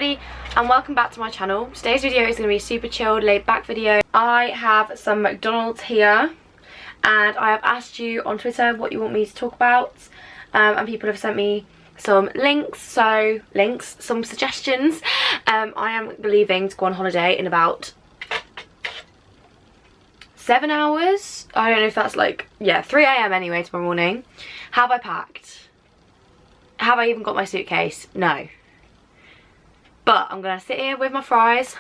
everybody and welcome back to my channel. Today's video is going to be a super chilled, laid back video. I have some McDonald's here and I have asked you on Twitter what you want me to talk about, and people have sent me some some suggestions. I am leaving to go on holiday in about 7 hours. I don't know if that's like, yeah, 3 AM anyway tomorrow morning. Have I packed? Have I even got my suitcase? No. But I'm gonna sit here with my fries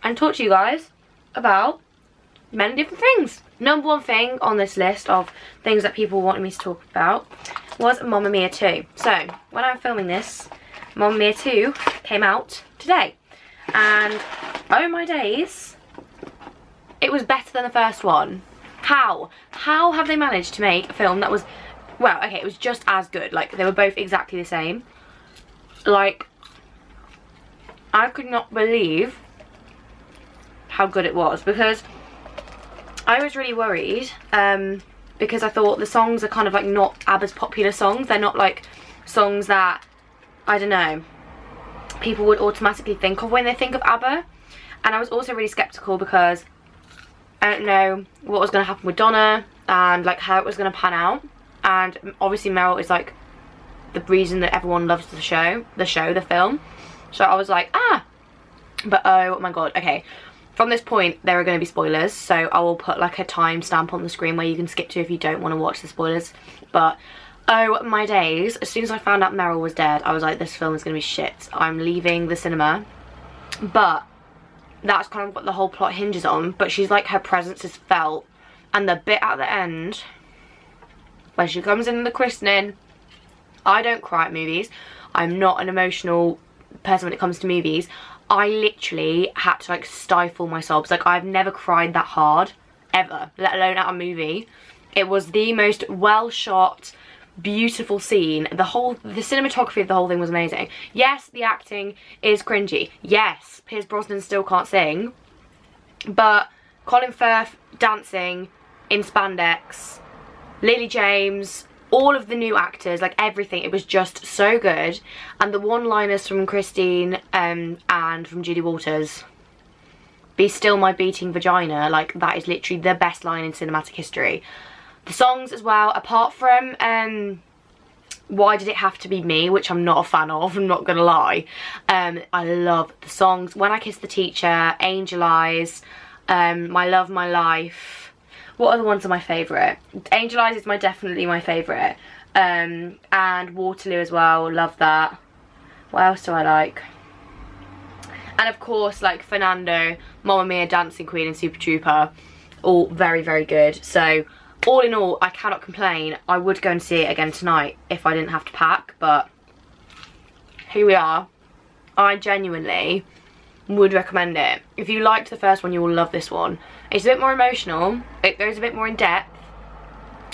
and talk to you guys about many different things. Number one thing on this list of things that people wanted me to talk about was Mamma Mia 2. So when I'm filming this, Mamma Mia 2 came out today. And oh my days, it was better than the first one. How? How have they managed to make a film that was, well, okay, it was just as good. Like, they were both exactly the same. Like, I could not believe how good it was, because I was really worried, because I thought the songs are kind of like not ABBA's popular songs. They're not like songs that, I don't know, people would automatically think of when they think of ABBA. And I was also really skeptical because I don't know what was going to happen with Donna and like how it was going to pan out. And obviously Meryl is like the reason that everyone loves the film. So I was like, ah, but oh my god, okay. From this point, there are going to be spoilers, so I will put like a timestamp on the screen where you can skip to if you don't want to watch the spoilers. But oh my days, as soon as I found out Meryl was dead, I was like, this film is going to be shit. I'm leaving the cinema. But that's kind of what the whole plot hinges on. But she's like, her presence is felt. And the bit at the end, when she comes in the christening, I don't cry at movies. I'm not an emotional person when it comes to movies. I literally had to like stifle my sobs. Like, I've never cried that hard ever, let alone at a movie. It was the most well shot, beautiful scene. The cinematography of the whole thing was amazing. Yes, the acting is cringy. Yes, Pierce Brosnan still can't sing, but Colin Firth dancing in spandex, Lily James, all of the new actors, like everything, it was just so good. And the one-liners from Christine and from Julie Walters, "Be still my beating vagina," like that is literally the best line in cinematic history. The songs as well, apart from Why Did It Have to Be Me, which I'm not a fan of, I'm not gonna lie. I love the songs. When I Kissed the Teacher, Angel Eyes, My Love, My Life. What other ones are my favourite? Angel Eyes is definitely my favourite. And Waterloo as well, love that. What else do I like? And of course, like Fernando, Mamma Mia, Dancing Queen and Super Trooper, all very, very good. So all in all, I cannot complain. I would go and see it again tonight if I didn't have to pack, but here we are. I genuinely would recommend it. If you liked the first one, you will love this one. It's a bit more emotional, it goes a bit more in depth,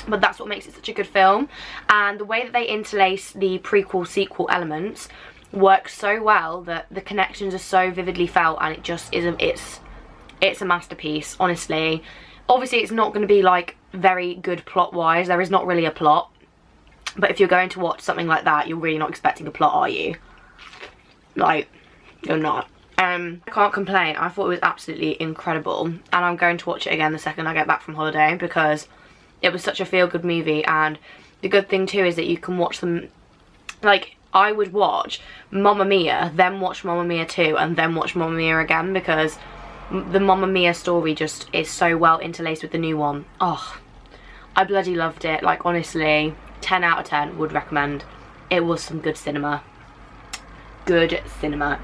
but that's what makes it such a good film. And the way that they interlace the prequel sequel elements works so well that the connections are so vividly felt, and it just is it's a masterpiece, honestly. Obviously it's not going to be like very good plot wise, there is not really a plot, but if you're going to watch something like that, you're really not expecting a plot, are you? Like, you're not. I can't complain. I thought it was absolutely incredible, and I'm going to watch it again the second I get back from holiday because it was such a feel-good movie. And the good thing too is that you can watch them, like, I would watch Mamma Mia, then watch Mamma Mia 2, and then watch Mamma Mia again, because the Mamma Mia story just is so well interlaced with the new one. Oh, I bloody loved it. Like, honestly, 10 out of 10 would recommend. It was some good cinema. Good cinema.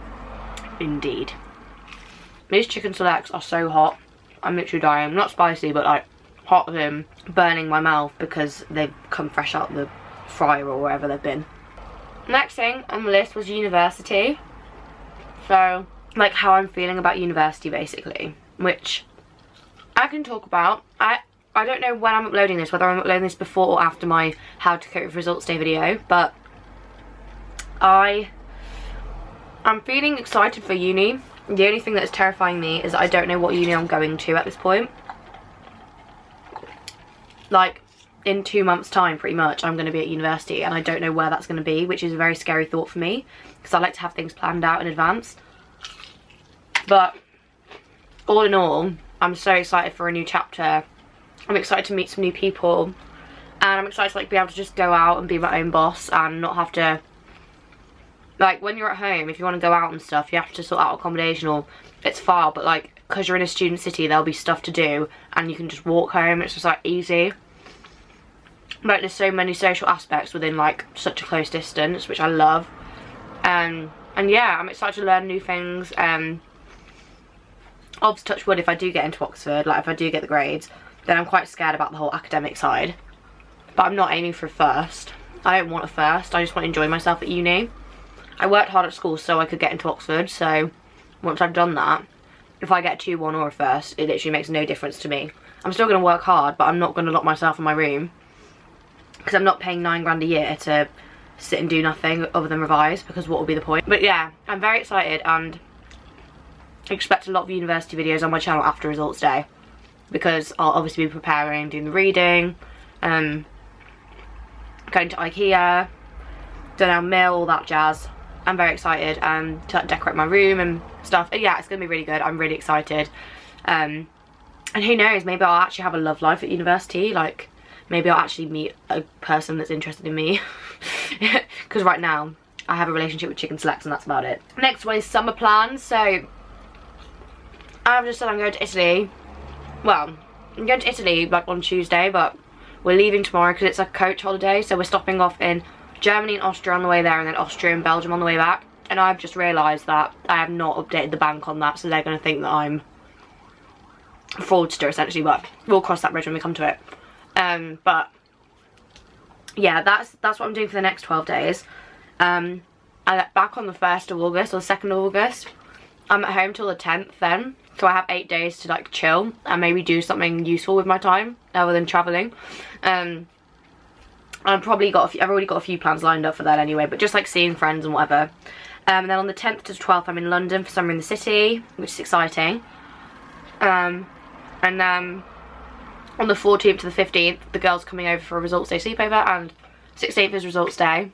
Indeed. These chicken selects are so hot. I'm literally dying. Not spicy, but like hot as in burning my mouth because they've come fresh out the fryer or wherever they've been. Next thing on the list was university. So, like, how I'm feeling about university basically, which I can talk about. I don't know when I'm uploading this, whether I'm uploading this before or after my how to cope with results day video, but I'm feeling excited for uni. The only thing that's terrifying me is that I don't know what uni I'm going to at this point. Like, in 2 months time pretty much I'm going to be at university, and I don't know where that's going to be, which is a very scary thought for me because I like to have things planned out in advance. But all in all, I'm so excited for a new chapter. I'm excited to meet some new people, and I'm excited to like be able to just go out and be my own boss and not have to, like, when you're at home, if you want to go out and stuff, you have to sort out accommodation, or it's far, but like because you're in a student city there'll be stuff to do and you can just walk home. It's just like easy. But there's so many social aspects within like such a close distance, which I love. And yeah, I'm excited to learn new things. Obviously, touch wood, if I do get into Oxford, like if I do get the grades, then I'm quite scared about the whole academic side. But I'm not aiming for a first. I don't want a first. I just want to enjoy myself at uni. I worked hard at school so I could get into Oxford, so once I've done that, if I get a 2-1 or a first, it literally makes no difference to me. I'm still going to work hard, but I'm not going to lock myself in my room because I'm not paying £9 a year to sit and do nothing other than revise, because what will be the point? But yeah, I'm very excited and expect a lot of university videos on my channel after results day, because I'll obviously be preparing, doing the reading, going to IKEA, Dunelm Mill, all that jazz. I'm very excited to decorate my room and stuff. And yeah, it's going to be really good. I'm really excited. And who knows, maybe I'll actually have a love life at university. Like, maybe I'll actually meet a person that's interested in me. Because right now, I have a relationship with Chicken Selects and that's about it. Next one is summer plans. So, I've just said I'm going to Italy. Well, I'm going to Italy like on Tuesday, but we're leaving tomorrow because it's a coach holiday. So we're stopping off in Germany and Austria on the way there, and then Austria and Belgium on the way back. And I've just realised that I have not updated the bank on that, so they're going to think that I'm a fraudster essentially, but we'll cross that bridge when we come to it. But yeah, that's what I'm doing for the next 12 days. I get back on the 1st of August or 2nd of August. I'm at home till the 10th then, so I have 8 days to like chill and maybe do something useful with my time other than travelling. I've already got a few plans lined up for that anyway, but just like seeing friends and whatever. And then on the 10th to the 12th I'm in London for Summer in the City, which is exciting. And then on the 14th to the 15th the girls coming over for a results day sleepover, and 16th is results day.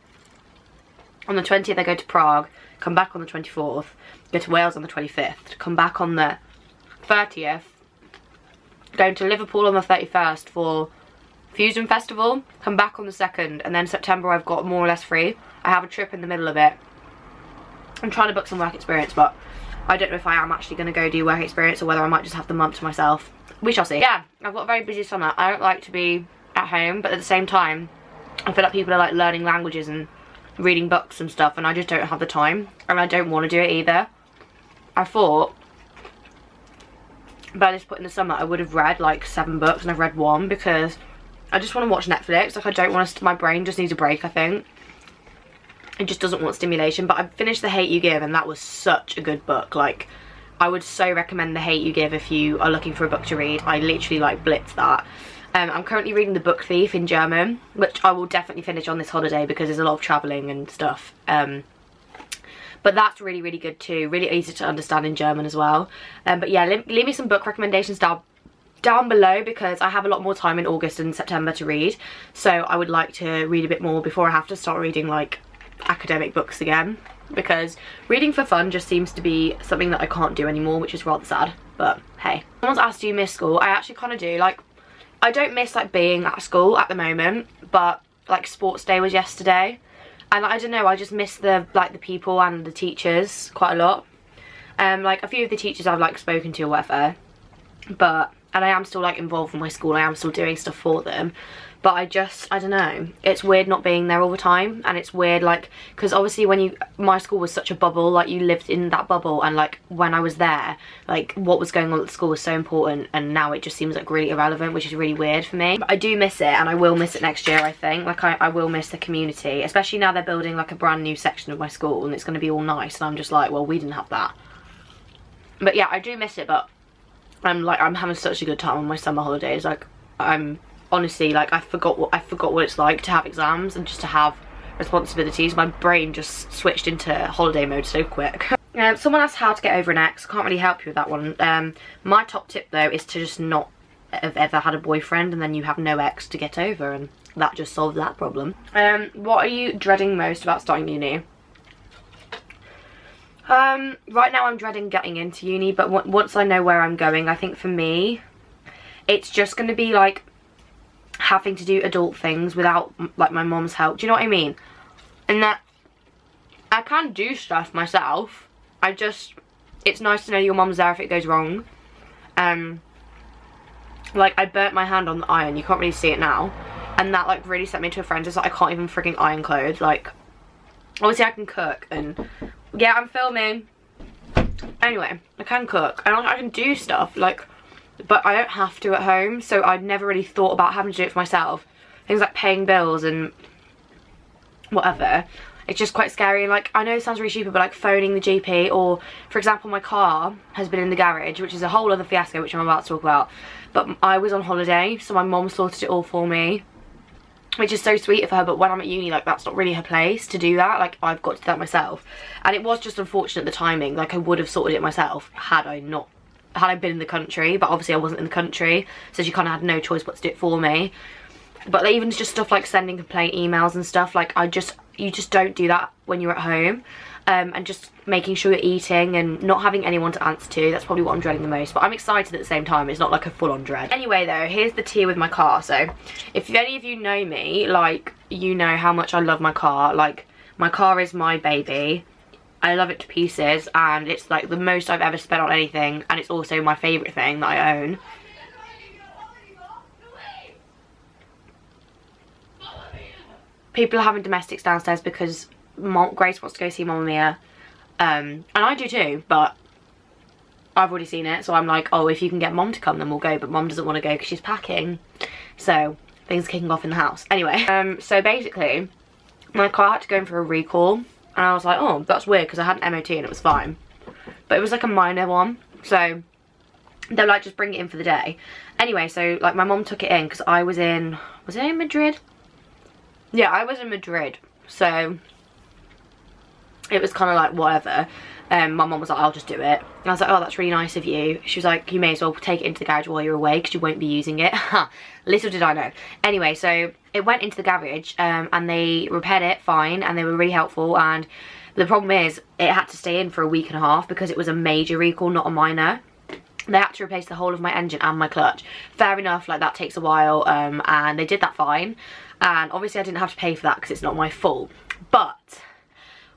On the 20th I go to Prague, come back on the 24th, go to Wales on the 25th, come back on the 30th, going to Liverpool on the 31st for Fusion Festival, come back on the 2nd, and then September I've got more or less free. I have a trip in the middle of it. I'm trying to book some work experience, but I don't know if I am actually going to go do work experience or whether I might just have the month to myself. We shall see. Yeah, I've got a very busy summer. I don't like to be at home, but at the same time, I feel like people are like learning languages and reading books and stuff, and I just don't have the time, and I don't want to do it either. I thought by this point in the summer I would have read like 7 books, and I've read 1 because I just want to watch Netflix. Like, I don't want to, my brain just needs a break, I think. It just doesn't want stimulation. But I finished The Hate U Give, and that was such a good book. Like, I would so recommend The Hate U Give if you are looking for a book to read. I literally like blitzed that. I'm currently reading The Book Thief in German, which I will definitely finish on this holiday because there's a lot of travelling and stuff. But that's really, really good too. Really easy to understand in German as well. But yeah, leave me some book recommendations down below, because I have a lot more time in August and September to read. So I would like to read a bit more before I have to start reading like academic books again, because reading for fun just seems to be something that I can't do anymore, which is rather sad. But hey, someone's asked, do you miss school? I actually kind of do. Like, I don't miss like being at school at the moment, but like sports day was yesterday, and I don't know, I just miss the people and the teachers quite a lot. Like a few of the teachers I've like spoken to or whatever, and I am still like involved in my school, I am still doing stuff for them, but I don't know, it's weird not being there all the time. And it's weird, like, because obviously my school was such a bubble, like you lived in that bubble, and like when I was there, like what was going on at the school was so important, and now it just seems like really irrelevant, which is really weird for me. But I do miss it, and I will miss it next year, I think. Like I will miss the community, especially now they're building like a brand new section of my school and it's going to be all nice, and I'm just like, well, we didn't have that. But yeah, I do miss it, but I'm having such a good time on my summer holidays. Like, I'm honestly, like, I forgot what it's like to have exams and just to have responsibilities. My brain just switched into holiday mode so quick. Someone asked how to get over an ex. I can't really help you with that one. My top tip though is to just not have ever had a boyfriend and then you have no ex to get over, and that just solves that problem. What are you dreading most about starting uni? Right now I'm dreading getting into uni, but once I know where I'm going, I think for me it's just going to be like having to do adult things without like my mom's help. Do you know what I mean? And that I can do stuff myself. It's nice to know your mom's there if it goes wrong. Like, I burnt my hand on the iron. You can't really see it now. And that, like, really sent me to a friend. It's like, I can't even freaking iron clothes. Like, obviously I can cook. And, yeah, I'm filming. Anyway, I can cook. And I can do stuff, like, but I don't have to at home. So I'd never really thought about having to do it for myself. Things like paying bills and whatever. It's just quite scary. And, like, I know it sounds really stupid, but, like, phoning the GP, or, for example, my car has been in the garage, which is a whole other fiasco, which I'm about to talk about. But I was on holiday, so my mom sorted it all for me, which is so sweet of her. But when I'm at uni, like, that's not really her place to do that. Like, I've got to do that myself. And it was just unfortunate, the timing. Like, I would have sorted it myself had I been in the country. But obviously I wasn't in the country, so she kind of had no choice but to do it for me. But even just stuff like sending complaint emails and stuff, like, you just don't do that when you're at home. And just making sure you're eating and not having anyone to answer to. That's probably what I'm dreading the most. But I'm excited at the same time. It's not like a full-on dread. Anyway, though, here's the tea with my car. So, if any of you know me, like, you know how much I love my car. Like, my car is my baby. I love it to pieces. And it's, like, the most I've ever spent on anything. And it's also my favourite thing that I own. People are having domestics downstairs because Grace wants to go see Mamma Mia, and I do too, but I've already seen it, so I'm like, oh, if you can get Mom to come then we'll go, but Mom doesn't want to go because she's packing, so things are kicking off in the house. Anyway, so basically my car had to go in for a recall, and I was like, oh, that's weird, because I had an MOT and it was fine, but it was like a minor one, so they were like, just bring it in for the day. Anyway, so like my mom took it in because I was in Madrid? Yeah, I was in Madrid, so it was kind of like whatever. My mum was like, I'll just do it. And I was like, oh, that's really nice of you. She was like, you may as well take it into the garage while you're away because you won't be using it. Little did I know. Anyway, so it went into the garage, and they repaired it fine, and they were really helpful. And the problem is it had to stay in for a week and a half because it was a major recall, not a minor. They had to replace the whole of my engine and my clutch. Fair enough, like, that takes a while, and they did that fine. And obviously I didn't have to pay for that because it's not my fault. But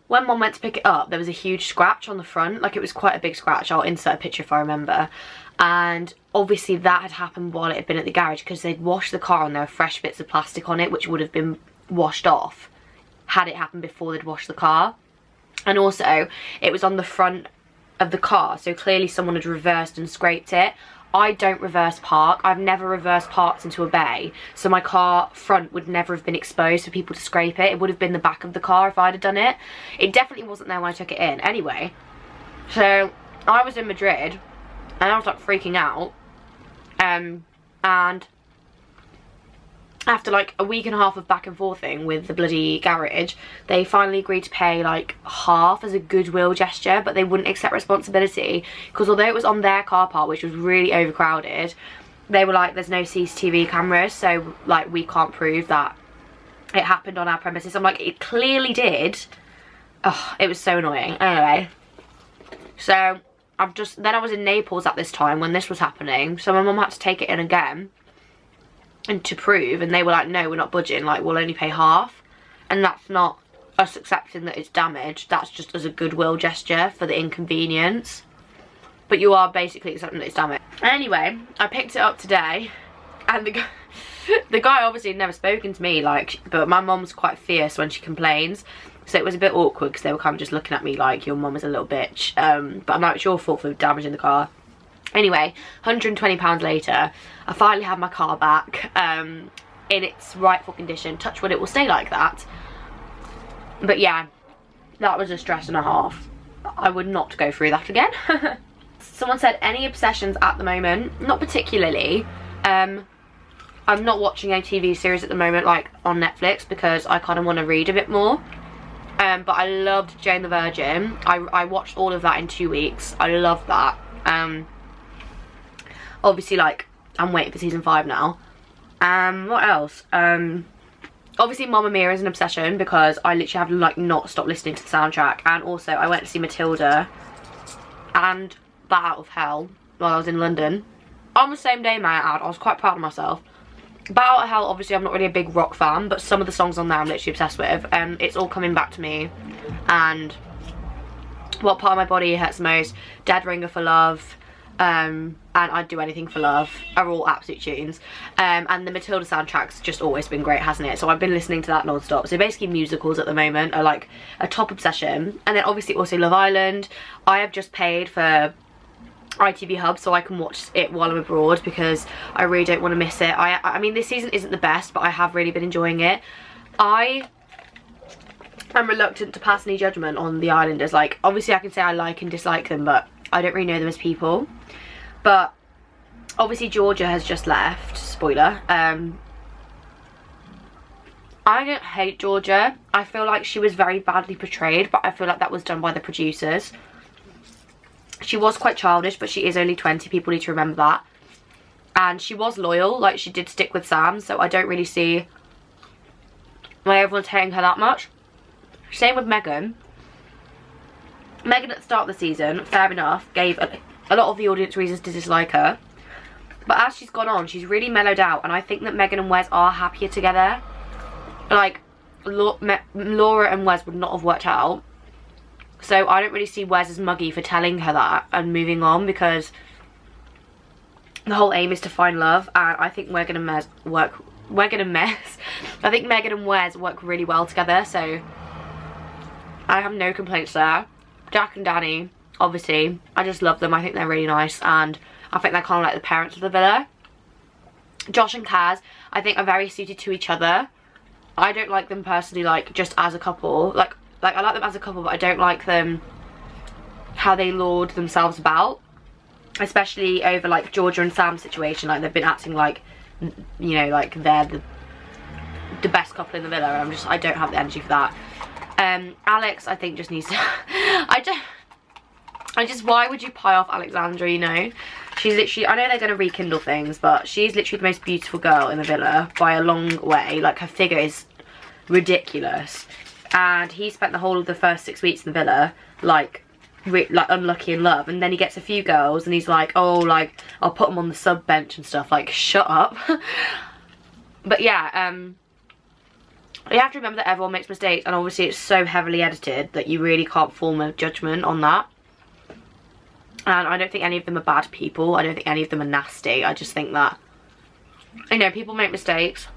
when Mom went to pick it up, there was a huge scratch on the front. Like, it was quite a big scratch. I'll insert a picture if I remember. And obviously that had happened while it had been at the garage because they'd washed the car and there were fresh bits of plastic on it which would have been washed off had it happened before they'd washed the car. And also it was on the front of the car, so clearly someone had reversed and scraped it. I don't reverse park. I've never reverse parked into a bay, so my car front would never have been exposed for people to scrape it. It would have been the back of the car if I'd have done it. It definitely wasn't there when I took it in. Anyway, so I was in Madrid and I was like freaking out, and after like a week and a half of back and forthing with the bloody garage, they finally agreed to pay like half as a goodwill gesture, but they wouldn't accept responsibility because although it was on their car park, which was really overcrowded, they were like, there's no CCTV cameras, so like we can't prove that it happened on our premises. I'm like, it clearly did. Oh, it was so annoying. Anyway, so then I was in Naples at this time when this was happening, so my mum had to take it in again and to prove, and they were like, no, we're not budging, like we'll only pay half. And that's not us accepting that it's damaged, that's just as a goodwill gesture for the inconvenience, but you are basically accepting that it's damaged. Anyway, I picked it up today, and the guy obviously had never spoken to me, like, but my mum's quite fierce when she complains, so it was a bit awkward because they were kind of just looking at me like, your mum is a little bitch, but I'm like, it's your fault for damaging the car. Anyway, £120 later, I finally have my car back in its rightful condition. Touch wood, it will stay like that. But yeah, that was a stress and a half. I would not go through that again. Someone said, any obsessions at the moment? Not particularly. I'm not watching a TV series at the moment, like on Netflix, because I kind of want to read a bit more. But I loved Jane the Virgin. I watched all of that in 2 weeks. I loved that. Obviously, like, I'm waiting for season 5 now. What else? Obviously Mamma Mia is an obsession because I literally have like not stopped listening to the soundtrack. And also I went to see Matilda and Bat Out of Hell while I was in London on the same day, man. I was quite proud of myself. Bat Out of Hell, obviously I'm not really a big rock fan, but some of the songs on there I'm literally obsessed with. It's All Coming Back to Me and What Part of My Body Hurts Most, Dead Ringer for Love, and I'd Do Anything for Love are all absolute tunes. And the Matilda soundtrack's just always been great, hasn't it? So I've been listening to that non-stop. So basically musicals at the moment are like a top obsession. And then obviously also Love Island. I have just paid for ITV Hub so I can watch it while I'm abroad because I really don't want to miss it. I mean, this season isn't the best, but I have really been enjoying it. I'm reluctant to pass any judgment on the Islanders. Like, obviously I can say I like and dislike them, but I don't really know them as people. But obviously Georgia has just left, spoiler. I don't hate Georgia. I feel like she was very badly portrayed, but I feel like that was done by the producers. She was quite childish, but she is only 20, people need to remember that. And she was loyal, like she did stick with Sam, so I don't really see why everyone's hating her that much. Same with Megan. Megan at the start of the season, fair enough, gave a lot of the audience reasons to dislike her. But as she's gone on, she's really mellowed out, and I think that Megan and Wes are happier together. Like, Laura and Wes would not have worked out. So I don't really see Wes as muggy for telling her that and moving on, because the whole aim is to find love, and I think Megan and Wes work really well together, so I have no complaints there. Jack and Danny, obviously, I just love them. I think they're really nice, and I think they're kind of like the parents of the villa. Josh and Kaz, I think, are very suited to each other. I don't like them personally, like, just as a couple. Like I like them as a couple, but I don't like them how they lord themselves about. Especially over, like, Georgia and Sam's situation. Like, they've been acting like, you know, like they're the best couple in the villa. I don't have the energy for that. Alex, I think, just needs to... why would you pie off Alexandra, you know? She's literally, I know they're going to rekindle things, but she's literally the most beautiful girl in the villa by a long way. Like, her figure is ridiculous. And he spent the whole of the first 6 weeks in the villa, like unlucky in love. And then he gets a few girls and he's like, oh, like, I'll put them on the sub bench and stuff. Like, shut up. But yeah, you have to remember that everyone makes mistakes, and obviously it's so heavily edited that you really can't form a judgment on that. And I don't think any of them are bad people. I don't think any of them are nasty. I just think that, you know, people make mistakes,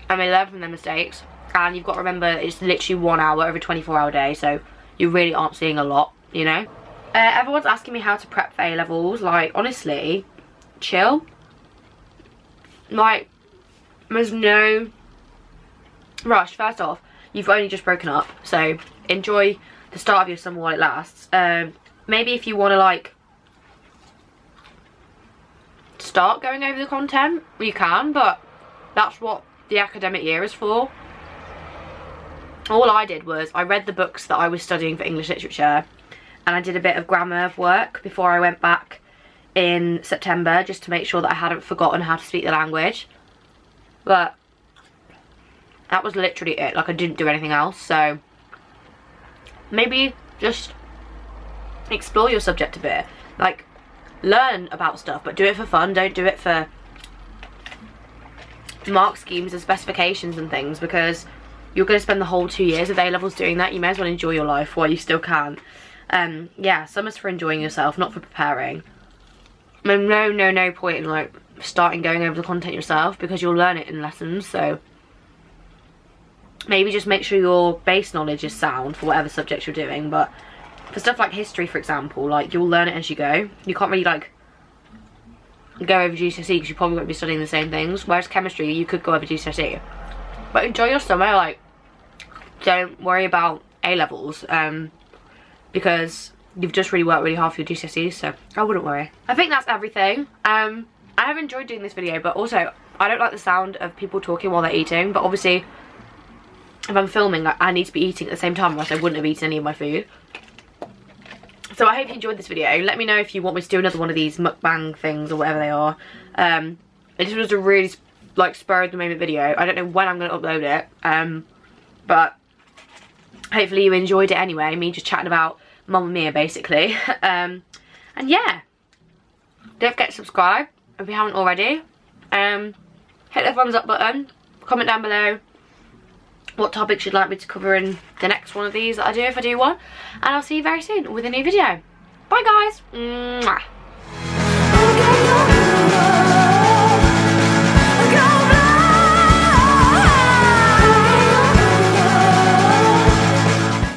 and they learn from their mistakes. And you've got to remember, it's literally 1 hour over a 24-hour day, so you really aren't seeing a lot, you know. Everyone's asking me how to prep for A-levels. Like, honestly, chill. Like, there's no rush. First off, you've only just broken up, so enjoy the start of your summer while it lasts. Maybe if you want to, like, start going over the content, you can, but that's what the academic year is for. All I did was I read the books that I was studying for English literature, and I did a bit of grammar work before I went back in September, just to make sure that I hadn't forgotten how to speak the language. But that was literally it. Like, I didn't do anything else. So maybe just explore your subject a bit. Like, learn about stuff, but do it for fun. Don't do it for mark schemes and specifications and things, because you're going to spend the whole 2 years of A-levels doing that. You may as well enjoy your life while you still can. Yeah, summer's for enjoying yourself, not for preparing. No point in, like, going over the content yourself, because you'll learn it in lessons. So maybe just make sure your base knowledge is sound for whatever subject you're doing. But for stuff like history, for example, like, you'll learn it as you go. You can't really, like, go over GCSE because you probably won't be studying the same things. Whereas chemistry, you could go over GCSE. But enjoy your summer. Like, don't worry about A-levels, because you've just really worked really hard for your GCSEs, so I wouldn't worry. I think that's everything. I have enjoyed doing this video, but also I don't like the sound of people talking while they're eating. But obviously, if I'm filming, I need to be eating at the same time, or else I wouldn't have eaten any of my food. So I hope you enjoyed this video. Let me know if you want me to do another one of these mukbang things or whatever they are. This was a really like spur of the moment video. I don't know when I'm going to upload it, but hopefully you enjoyed it anyway, me just chatting about Mamma Mia basically. And yeah, don't forget to subscribe if you haven't already. Hit the thumbs up button, comment down below what topics you'd like me to cover in the next one of these that I do, if I do one, and I'll see you very soon with a new video. Bye guys. Mwah.